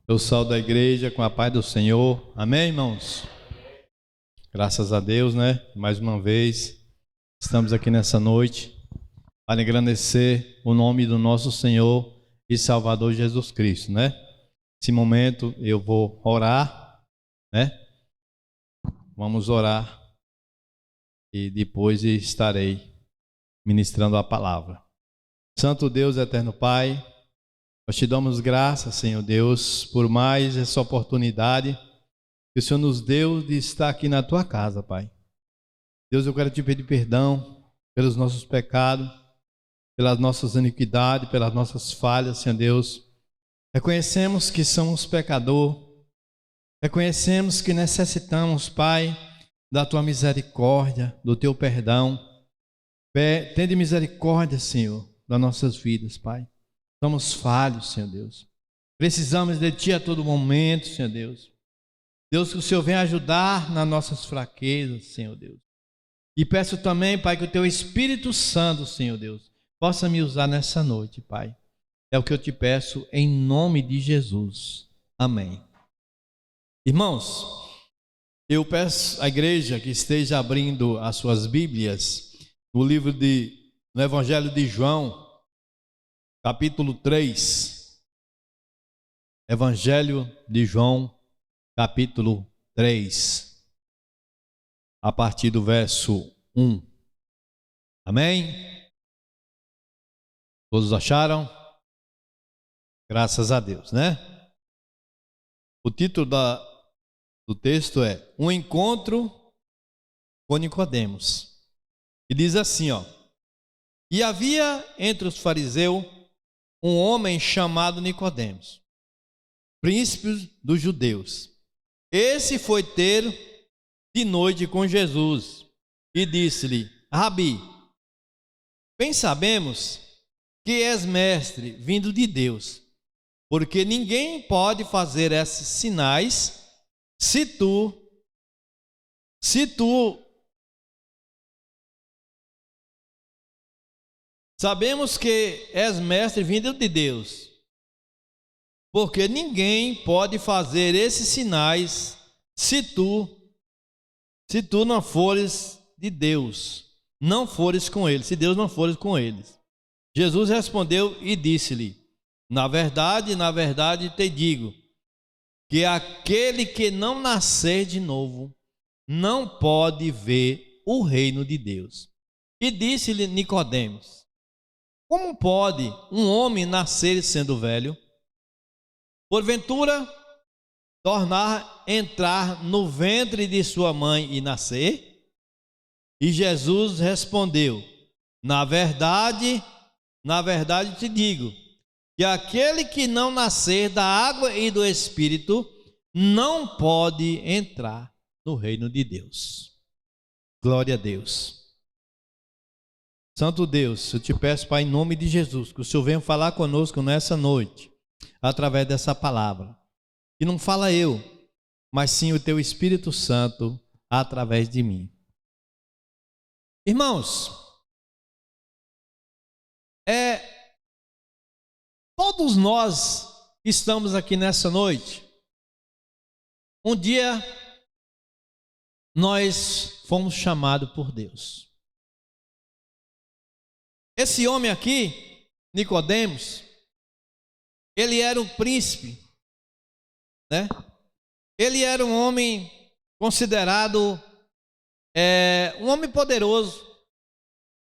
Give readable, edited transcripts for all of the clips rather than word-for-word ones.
Eu saúdo a igreja com a paz do Senhor. Amém, irmãos? Graças a Deus, né? Mais uma vez, estamos aqui nessa noite para engrandecer o nome do nosso Senhor e Salvador Jesus Cristo, né? Nesse momento eu vou orar, né? Vamos orar e depois estarei ministrando a palavra. Santo Deus, eterno Pai, nós te damos graças, Senhor Deus, por mais essa oportunidade que o Senhor nos deu de estar aqui na tua casa, Pai. Deus, eu quero te pedir perdão pelos nossos pecados, pelas nossas iniquidades, pelas nossas falhas, Senhor Deus. Reconhecemos que somos pecadores, reconhecemos que necessitamos, Pai, da tua misericórdia, do teu perdão. Tende misericórdia, Senhor, das nossas vidas, Pai. Somos falhos, Senhor Deus. Precisamos de Ti a todo momento, Senhor Deus. Deus, que o Senhor venha ajudar nas nossas fraquezas, Senhor Deus. E peço também, Pai, que o Teu Espírito Santo, Senhor Deus, possa me usar nessa noite, Pai. É o que eu te peço em nome de Jesus. Amém. Irmãos, eu peço à igreja que esteja abrindo as suas Bíblias no Evangelho de João, capítulo 3, Evangelho de João, capítulo 3, a partir do verso 1. Amém? Todos acharam? Graças a Deus, né? O título do texto é Um Encontro com Nicodemos. E diz assim, ó: E havia entre os fariseus um homem chamado Nicodemos, príncipe dos judeus. Esse foi ter de noite com Jesus e disse-lhe: Rabi, bem sabemos que és mestre vindo de Deus, porque ninguém pode fazer esses sinais se tu sabemos que és mestre vindo de Deus, porque ninguém pode fazer esses sinais se tu não fores de Deus, não fores com eles, se Deus não fores com eles. Jesus respondeu e disse-lhe: na verdade te digo, que aquele que não nascer de novo não pode ver o reino de Deus. E disse-lhe Nicodemos: Como pode um homem nascer sendo velho? Porventura, entrar no ventre de sua mãe e nascer? E Jesus respondeu: Na verdade te digo, que aquele que não nascer da água e do Espírito não pode entrar no reino de Deus. Glória a Deus. Santo Deus, eu te peço, Pai, em nome de Jesus, que o Senhor venha falar conosco nessa noite, através dessa palavra. E não fala eu, mas sim o Teu Espírito Santo através de mim. Irmãos, todos nós estamos aqui nessa noite. Um dia nós fomos chamados por Deus. Esse homem aqui, Nicodemos, ele era um príncipe, né? Ele era um homem considerado um homem poderoso,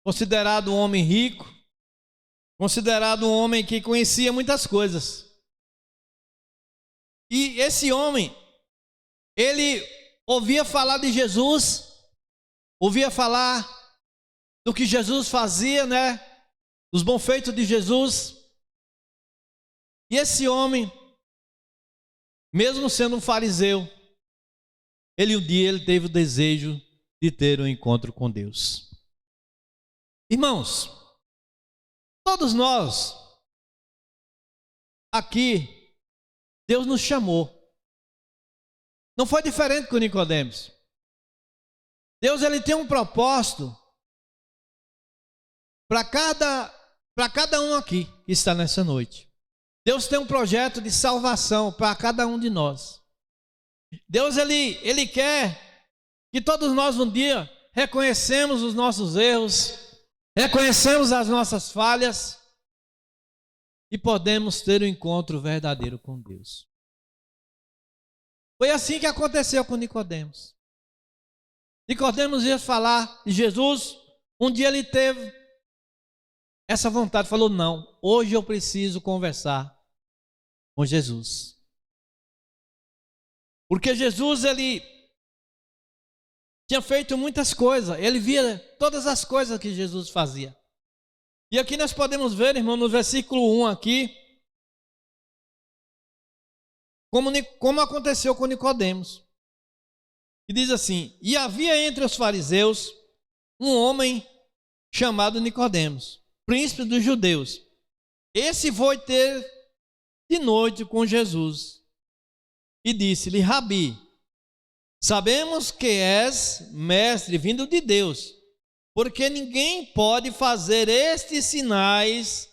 considerado um homem rico, considerado um homem que conhecia muitas coisas. E esse homem, ele ouvia falar de Jesus, ouvia falar do que Jesus fazia, né? Dos bons feitos de Jesus. E esse homem, mesmo sendo um fariseu, um dia teve o desejo de ter um encontro com Deus. Irmãos, todos nós aqui, Deus nos chamou. Não foi diferente com Nicodemos. Deus, ele tem um propósito para cada um aqui que está nessa noite. Deus tem um projeto de salvação para cada um de nós. Deus, ele quer que todos nós um dia reconhecemos os nossos erros, reconhecemos as nossas falhas e podemos ter um encontro verdadeiro com Deus. Foi assim que aconteceu com Nicodemos. Nicodemos ia falar de Jesus, um dia ele teve essa vontade, falou: não, hoje eu preciso conversar com Jesus. Porque Jesus, ele tinha feito muitas coisas, ele via todas as coisas que Jesus fazia. E aqui nós podemos ver, irmão, no versículo 1 aqui, como aconteceu com Nicodemos. E diz assim: e havia entre os fariseus um homem chamado Nicodemos, príncipe dos judeus. Esse foi ter de noite com Jesus e disse-lhe: Rabi, sabemos que és mestre vindo de Deus, porque ninguém pode fazer estes sinais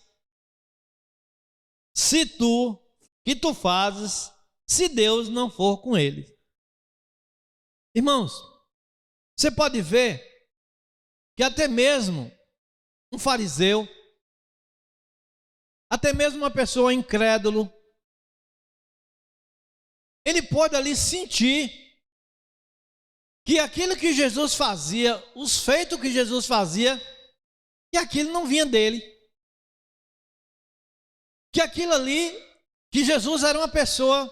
que tu fazes, se Deus não for com ele. Irmãos, você pode ver que até mesmo um fariseu, até mesmo uma pessoa incrédula, ele pode ali sentir que aquilo que Jesus fazia, os feitos que Jesus fazia, que aquilo não vinha dele. Que aquilo ali, que Jesus era uma pessoa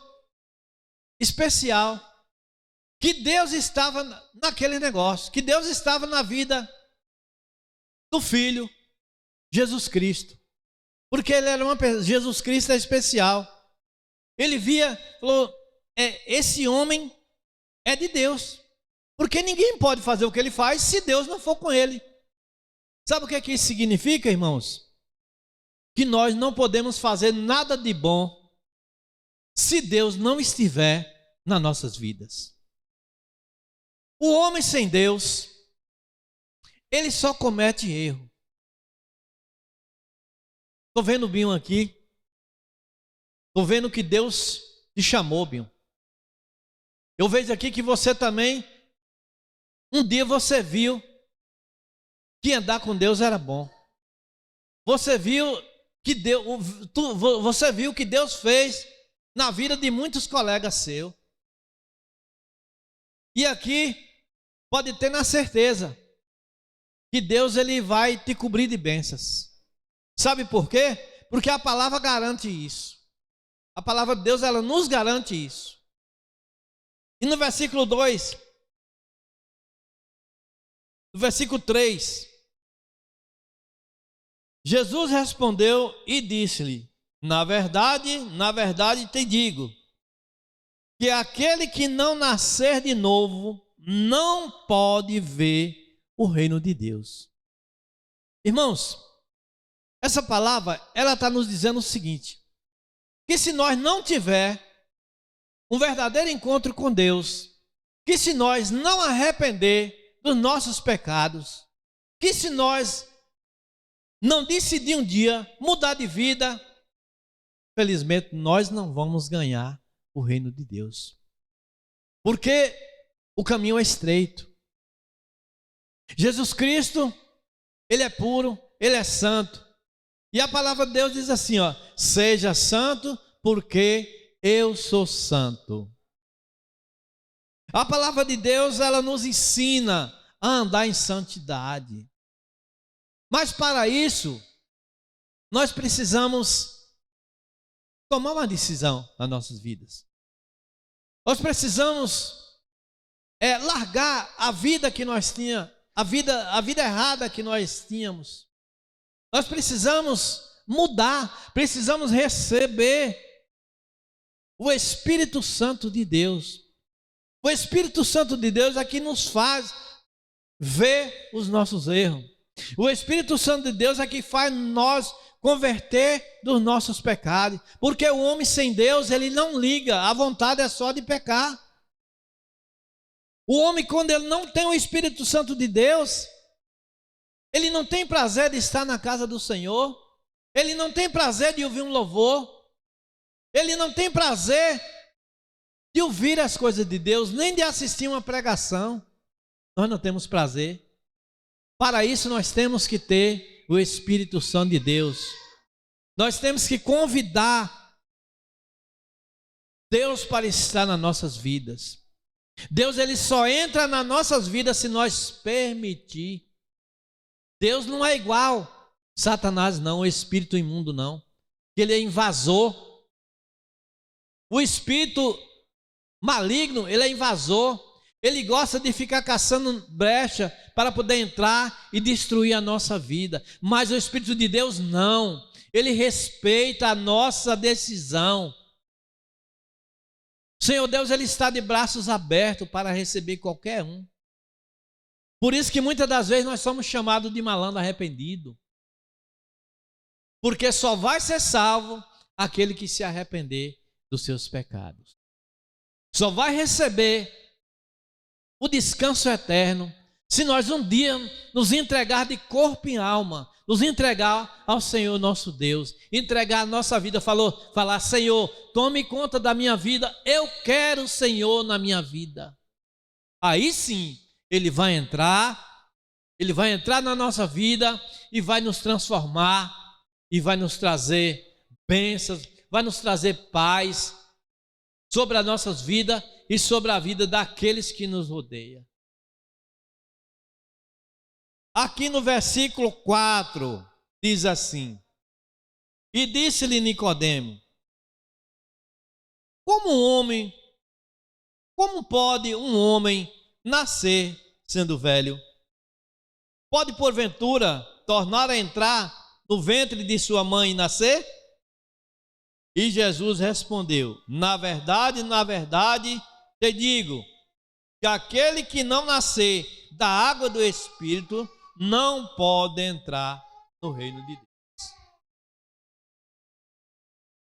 especial, que Deus estava naquele negócio, que Deus estava na vida do Filho, Jesus Cristo. Porque ele era uma pessoa, Jesus Cristo é especial. Ele via, falou: esse homem é de Deus. Porque ninguém pode fazer o que ele faz se Deus não for com ele. Sabe o que isso significa, irmãos? Que nós não podemos fazer nada de bom se Deus não estiver nas nossas vidas. O homem sem Deus, ele só comete erro. Estou vendo o Binho aqui. Estou vendo que Deus te chamou, Binho. Eu vejo aqui que você também, um dia você viu que andar com Deus era bom. Você viu que Deus fez na vida de muitos colegas seus. E aqui pode ter na certeza que Deus, ele vai te cobrir de bênçãos. Sabe por quê? Porque a palavra garante isso. A palavra de Deus, ela nos garante isso. E no versículo 2, no versículo 3, Jesus respondeu e disse-lhe: na verdade te digo, que aquele que não nascer de novo não pode ver o reino de Deus. Irmãos, essa palavra, ela está nos dizendo o seguinte: que se nós não tiver um verdadeiro encontro com Deus, que se nós não arrepender dos nossos pecados, que se nós não decidir um dia mudar de vida, felizmente nós não vamos ganhar o reino de Deus. Porque o caminho é estreito. Jesus Cristo, ele é puro, ele é santo. E a palavra de Deus diz assim, ó: seja santo, porque eu sou santo. A palavra de Deus, ela nos ensina a andar em santidade. Mas para isso, nós precisamos tomar uma decisão nas nossas vidas. Nós precisamos largar a vida que nós tínhamos, a vida errada que nós tínhamos. Nós precisamos mudar, precisamos receber o Espírito Santo de Deus. O Espírito Santo de Deus é que nos faz ver os nossos erros. O Espírito Santo de Deus é que faz nós converter dos nossos pecados. Porque o homem sem Deus, ele não liga, a vontade é só de pecar. O homem, quando ele não tem o Espírito Santo de Deus, ele não tem prazer de estar na casa do Senhor, ele não tem prazer de ouvir um louvor, ele não tem prazer de ouvir as coisas de Deus, nem de assistir uma pregação. Nós não temos prazer. Para isso nós temos que ter o Espírito Santo de Deus. Nós temos que convidar Deus para estar nas nossas vidas. Deus, ele só entra nas nossas vidas se nós permitir. Deus não é igual Satanás não, o espírito imundo não. Ele é invasor. O espírito maligno, ele é invasor. Ele gosta de ficar caçando brecha para poder entrar e destruir a nossa vida. Mas o Espírito de Deus não. Ele respeita a nossa decisão. O Senhor Deus, ele está de braços abertos para receber qualquer um. Por isso que muitas das vezes nós somos chamados de malandro arrependido. Porque só vai ser salvo aquele que se arrepender dos seus pecados. Só vai receber o descanso eterno se nós um dia nos entregar de corpo e alma, nos entregar ao Senhor nosso Deus, entregar a nossa vida, falar: Senhor, tome conta da minha vida, eu quero o Senhor na minha vida. Aí sim, Ele vai entrar na nossa vida e vai nos transformar e vai nos trazer bênçãos, vai nos trazer paz sobre as nossas vidas e sobre a vida daqueles que nos rodeiam. Aqui no versículo 4 diz assim: e disse-lhe Nicodemo: como pode um homem nascer sendo velho? Pode porventura tornar a entrar no ventre de sua mãe e nascer? E Jesus respondeu: na verdade, te digo, que aquele que não nascer da água do Espírito não pode entrar no reino de Deus.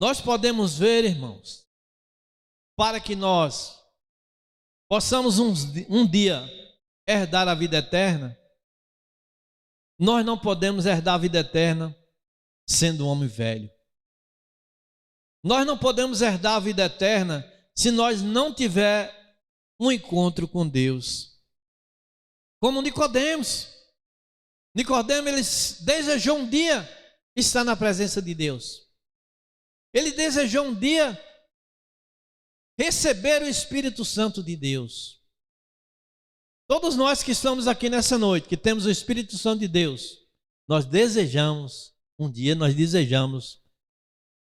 Nós podemos ver, irmãos, para que nós possamos um dia herdar a vida eterna, nós não podemos herdar a vida eterna sendo um homem velho. Nós não podemos herdar a vida eterna se nós não tiver um encontro com Deus. Como Nicodemos. Nicodemo, ele desejou um dia estar na presença de Deus. Ele desejou um dia receber o Espírito Santo de Deus. Todos nós que estamos aqui nessa noite, que temos o Espírito Santo de Deus, nós desejamos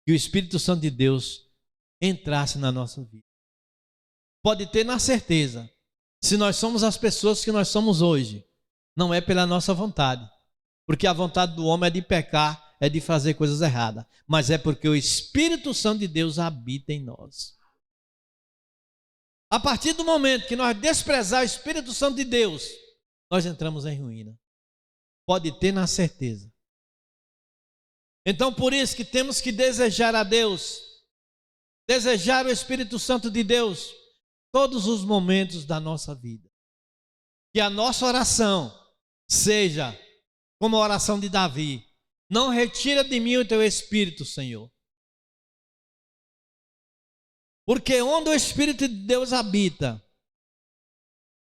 que o Espírito Santo de Deus entrasse na nossa vida. Pode ter na certeza, se nós somos as pessoas que nós somos hoje, não é pela nossa vontade, porque a vontade do homem é de pecar, é de fazer coisas erradas, mas é porque o Espírito Santo de Deus habita em nós. A partir do momento que nós desprezar o Espírito Santo de Deus, nós entramos em ruína. Pode ter na certeza. Então, por isso que temos que desejar a Deus, desejar o Espírito Santo de Deus, todos os momentos da nossa vida. Que a nossa oração seja como a oração de Davi: não retira de mim o teu Espírito, Senhor. Porque onde o Espírito de Deus habita,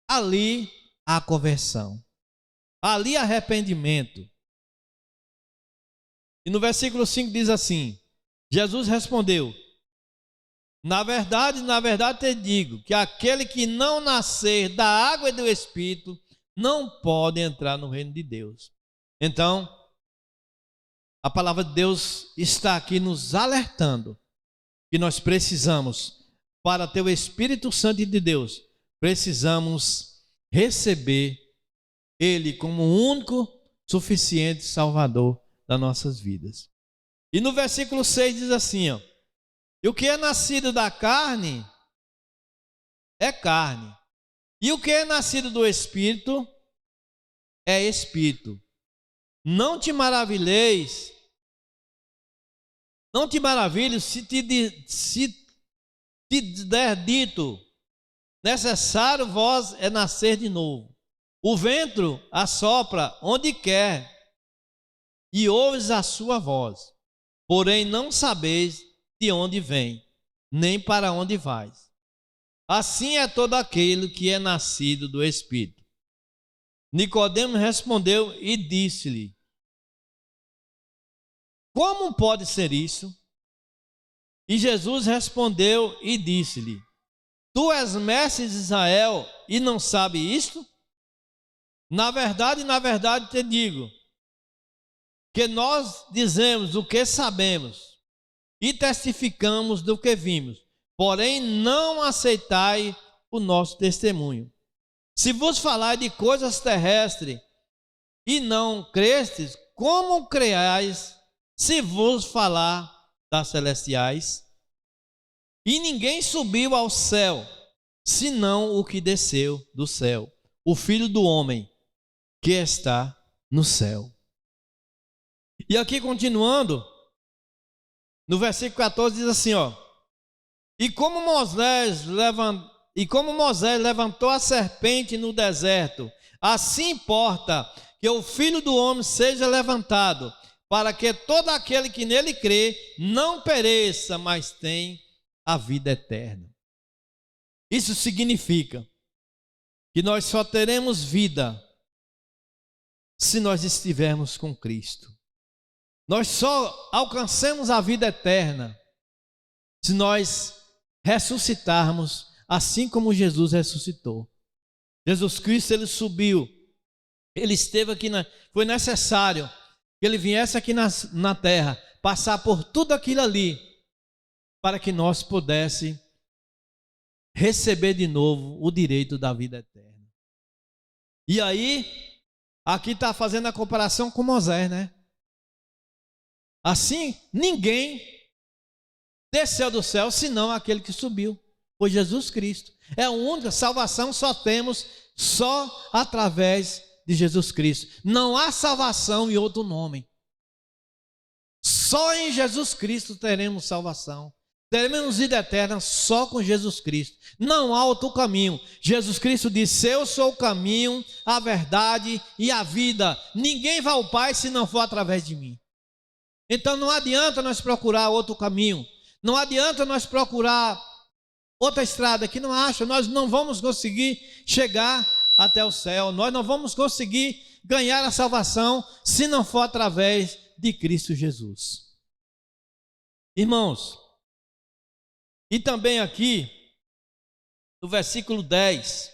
ali há conversão, ali há arrependimento. E no versículo 5 diz assim: Jesus respondeu: na verdade, te digo, que aquele que não nascer da água e do Espírito não pode entrar no reino de Deus. Então, a palavra de Deus está aqui nos alertando que nós precisamos, para ter o Espírito Santo de Deus, precisamos receber Ele como o único, suficiente Salvador das nossas vidas. E no versículo 6 diz assim, ó: e o que é nascido da carne é carne, e o que é nascido do Espírito é Espírito. Não te maravilhes se te der dito: necessário vós é nascer de novo. O vento assopra onde quer, e ouves a sua voz, porém não sabeis de onde vem, nem para onde vais. Assim é todo aquele que é nascido do Espírito. Nicodemo respondeu e disse-lhe: como pode ser isso? E Jesus respondeu e disse-lhe: tu és mestre de Israel e não sabe isto? Na verdade te digo, que nós dizemos o que sabemos e testificamos do que vimos, porém não aceitai o nosso testemunho. Se vos falar de coisas terrestres e não crestes, como creais se vos falar das celestiais? E ninguém subiu ao céu, senão o que desceu do céu, o Filho do Homem, que está no céu. E aqui continuando, no versículo 14 diz assim, E como Moisés levantou a serpente no deserto, assim importa que o Filho do Homem seja levantado, para que todo aquele que nele crê não pereça, mas tenha a vida eterna. Isso significa que nós só teremos vida se nós estivermos com Cristo. Nós só alcançamos a vida eterna se nós ressuscitarmos assim como Jesus ressuscitou. Jesus Cristo, ele subiu, ele esteve aqui, foi necessário que ele viesse aqui na terra, passar por tudo aquilo ali, para que nós pudéssemos receber de novo o direito da vida eterna. E aí, aqui está fazendo a comparação com Moisés, né? Assim, ninguém desceu do céu, senão aquele que subiu, foi Jesus Cristo. É a única salvação, só temos só através de Jesus Cristo. Não há salvação em outro nome. Só em Jesus Cristo teremos salvação. Teremos vida eterna só com Jesus Cristo. Não há outro caminho. Jesus Cristo disse: eu sou o caminho, a verdade e a vida. Ninguém vai ao Pai se não for através de mim. Então não adianta nós procurar outro caminho. Não adianta nós procurar outra estrada que não acha. Nós não vamos conseguir chegar até o céu. Nós não vamos conseguir ganhar a salvação se não for através de Cristo Jesus. Irmãos, e também aqui, no versículo 10,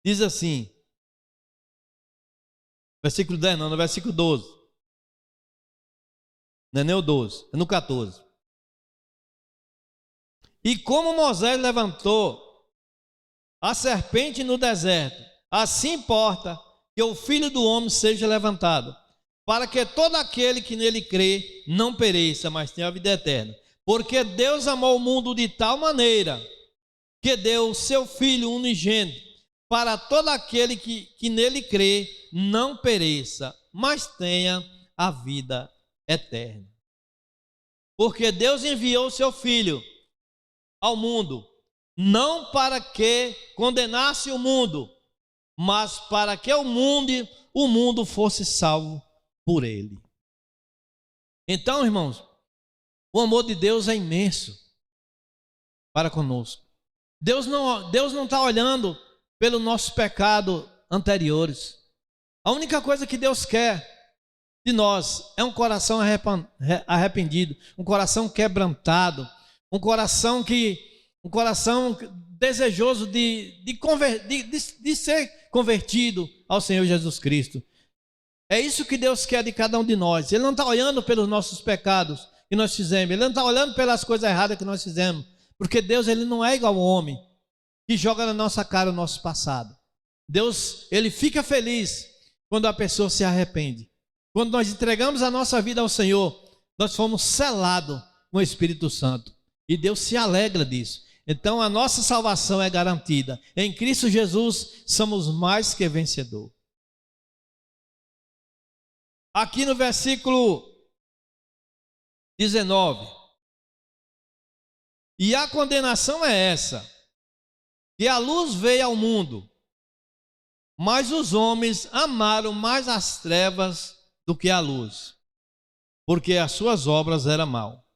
diz assim, versículo 10 não, no versículo 12, não é nem o 12, é no 14. E como Moisés levantou a serpente no deserto, assim importa que o Filho do Homem seja levantado, para que todo aquele que nele crê não pereça, mas tenha a vida eterna. Porque Deus amou o mundo de tal maneira que deu o seu Filho unigênito, para todo aquele que nele crê não pereça, mas tenha a vida eterna. Porque Deus enviou o seu Filho ao mundo, não para que condenasse o mundo, mas para que o mundo fosse salvo por ele. Então, irmãos, o amor de Deus é imenso para conosco. Deus não está olhando pelo nosso pecado anteriores. A única coisa que Deus quer de nós é um coração arrependido, um coração quebrantado, um coração desejoso de ser convertido ao Senhor Jesus Cristo. É isso que Deus quer de cada um de nós. Ele não está olhando pelos nossos pecados que nós fizemos. Ele não está olhando pelas coisas erradas que nós fizemos. Porque Deus, ele não é igual ao homem que joga na nossa cara o nosso passado. Deus, ele fica feliz quando a pessoa se arrepende. Quando nós entregamos a nossa vida ao Senhor, nós fomos selados com o Espírito Santo. E Deus se alegra disso. Então a nossa salvação é garantida. Em Cristo Jesus somos mais que vencedor. Aqui no versículo 19. E a condenação é essa: que a luz veio ao mundo, mas os homens amaram mais as trevas do que a luz, porque as suas obras eram mal.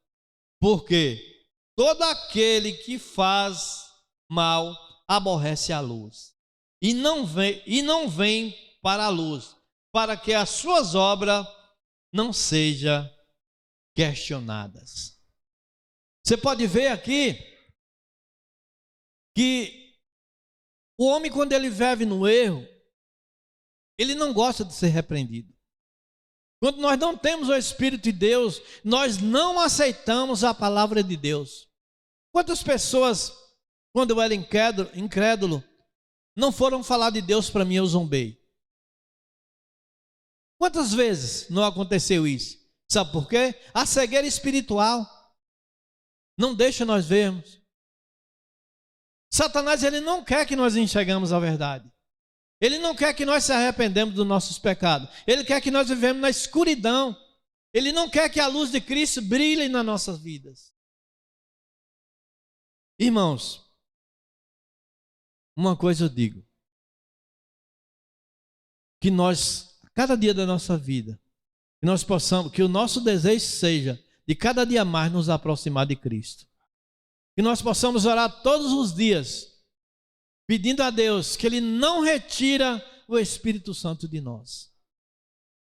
Porque todo aquele que faz mal aborrece a luz, e não vem para a luz, para que as suas obras não sejam questionadas. Você pode ver aqui que o homem, quando ele vive no erro, ele não gosta de ser repreendido. Quando nós não temos o Espírito de Deus, nós não aceitamos a palavra de Deus. Quantas pessoas, quando eu era incrédulo, não foram falar de Deus para mim, eu zombei? Quantas vezes não aconteceu isso? Sabe por quê? A cegueira espiritual não deixa nós vermos. Satanás, ele não quer que nós enxergamos a verdade. Ele não quer que nós se arrependemos dos nossos pecados. Ele quer que nós vivemos na escuridão. Ele não quer que a luz de Cristo brilhe nas nossas vidas. Irmãos, uma coisa eu digo. Que nós, cada dia da nossa vida, que nós possamos, que o nosso desejo seja de cada dia mais nos aproximar de Cristo. Que nós possamos orar todos os dias, pedindo a Deus que Ele não retira o Espírito Santo de nós.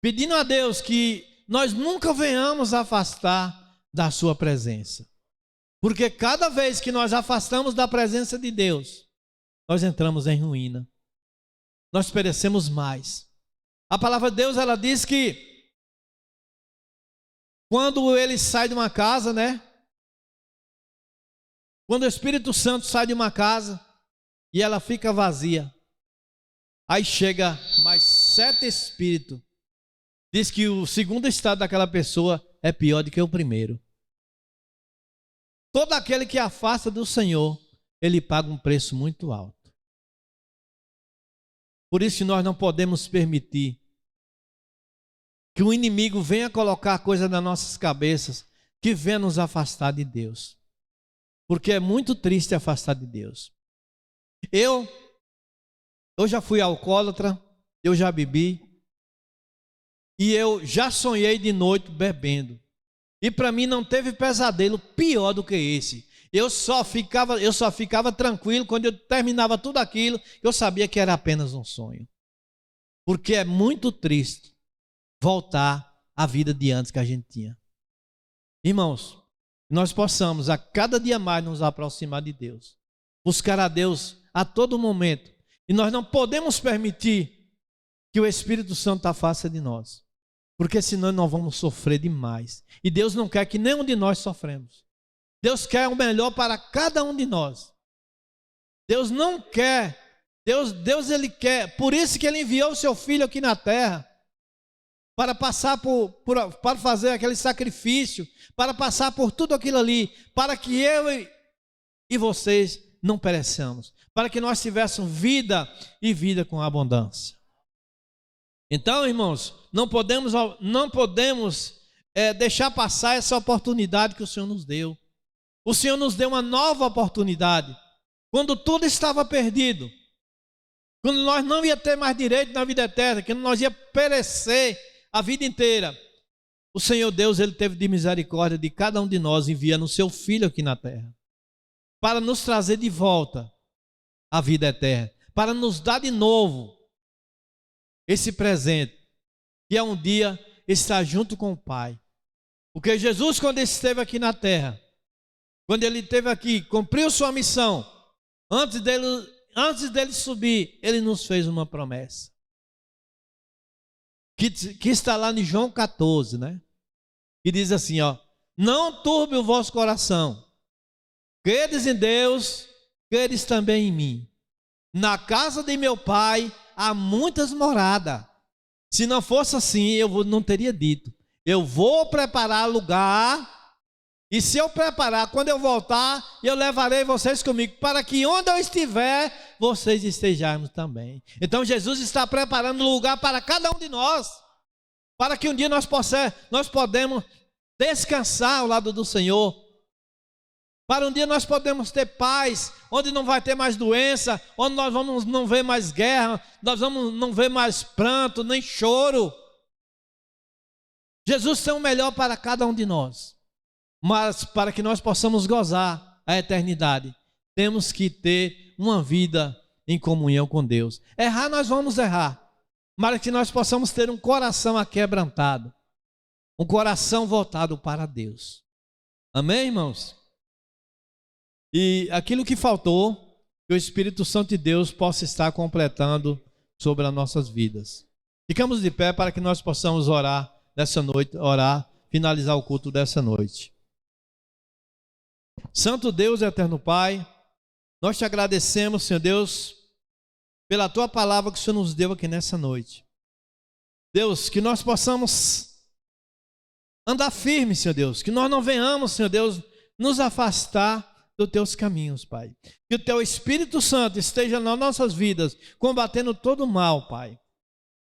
Pedindo a Deus que nós nunca venhamos afastar da sua presença. Porque cada vez que nós afastamos da presença de Deus, nós entramos em ruína. Nós perecemos mais. A palavra de Deus, ela diz que quando ele sai de uma casa, né? Quando o Espírito Santo sai de uma casa e ela fica vazia, aí chega mais 7 espíritos. Diz que o segundo estado daquela pessoa é pior do que o primeiro. Todo aquele que afasta do Senhor, ele paga um preço muito alto. Por isso nós não podemos permitir que o inimigo venha colocar coisa nas nossas cabeças que venha nos afastar de Deus. Porque é muito triste afastar de Deus. Eu já fui alcoólatra, eu já bebi, e eu já sonhei de noite bebendo. E para mim não teve pesadelo pior do que esse. Eu só ficava tranquilo quando eu terminava tudo aquilo, eu sabia que era apenas um sonho. Porque é muito triste voltar à vida de antes que a gente tinha. Irmãos, nós possamos a cada dia mais nos aproximar de Deus, buscar a Deus a todo momento, e nós não podemos permitir que o Espírito Santo afasta de nós, porque senão nós vamos sofrer demais, e Deus não quer que nenhum de nós sofremos. Deus quer o melhor para cada um de nós. Deus não quer, Deus ele quer, por isso que ele enviou o seu Filho aqui na terra, para passar para fazer aquele sacrifício, para passar por tudo aquilo ali, para que eu e vocês não pereçamos, para que nós tivéssemos vida e vida com abundância. Então, irmãos, não podemos deixar passar essa oportunidade que o Senhor nos deu. O Senhor nos deu uma nova oportunidade, quando tudo estava perdido, quando nós não ia ter mais direito na vida eterna, que nós ia perecer a vida inteira. O Senhor Deus, ele teve de misericórdia de cada um de nós, enviando o seu Filho aqui na terra, para nos trazer de volta a vida eterna, para nos dar de novo esse presente, que é um dia estar junto com o Pai. Porque Jesus, quando esteve aqui na terra, quando ele esteve aqui, cumpriu sua missão, antes dele subir, ele nos fez uma promessa, que está lá em João 14, né? Que diz assim, ó: não turbe o vosso coração, credes em Deus, credes também em mim. Na casa de meu Pai há muitas moradas. Se não fosse assim, eu não teria dito. Eu vou preparar lugar, e se eu preparar, quando eu voltar, eu levarei vocês comigo, para que onde eu estiver, vocês estejamos também. Então Jesus está preparando lugar para cada um de nós, para que um dia nós podemos descansar ao lado do Senhor, para um dia nós podemos ter paz, onde não vai ter mais doença, onde nós vamos não ver mais guerra, nós vamos não ver mais pranto, nem choro. Jesus tem o melhor para cada um de nós, mas para que nós possamos gozar a eternidade, temos que ter uma vida em comunhão com Deus. Errar, nós vamos errar, mas que nós possamos ter um coração aquebrantado, um coração voltado para Deus. Amém, irmãos? E aquilo que faltou, que o Espírito Santo de Deus possa estar completando sobre as nossas vidas. Ficamos de pé para que nós possamos orar nessa noite, finalizar o culto dessa noite. Santo Deus, eterno Pai, nós te agradecemos, Senhor Deus, pela tua palavra que o Senhor nos deu aqui nessa noite. Deus, que nós possamos andar firme, Senhor Deus, que nós não venhamos, Senhor Deus, nos afastar dos teus caminhos, Pai. Que o teu Espírito Santo esteja nas nossas vidas, combatendo todo o mal, Pai.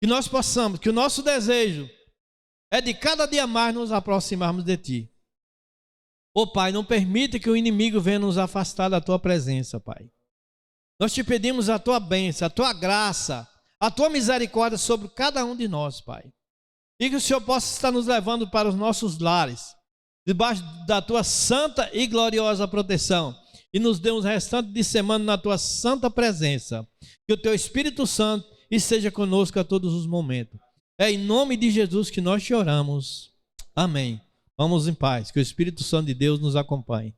Que nós possamos, que o nosso desejo é de cada dia mais nos aproximarmos de Ti. Ô Pai, não permita que o inimigo venha nos afastar da Tua presença, Pai. Nós te pedimos a Tua bênção, a Tua graça, a Tua misericórdia sobre cada um de nós, Pai. E que o Senhor possa estar nos levando para os nossos lares, debaixo da Tua santa e gloriosa proteção. E nos dê um restante de semana na Tua santa presença. Que o Teu Espírito Santo esteja conosco a todos os momentos. É em nome de Jesus que nós te oramos. Amém. Vamos em paz. Que o Espírito Santo de Deus nos acompanhe.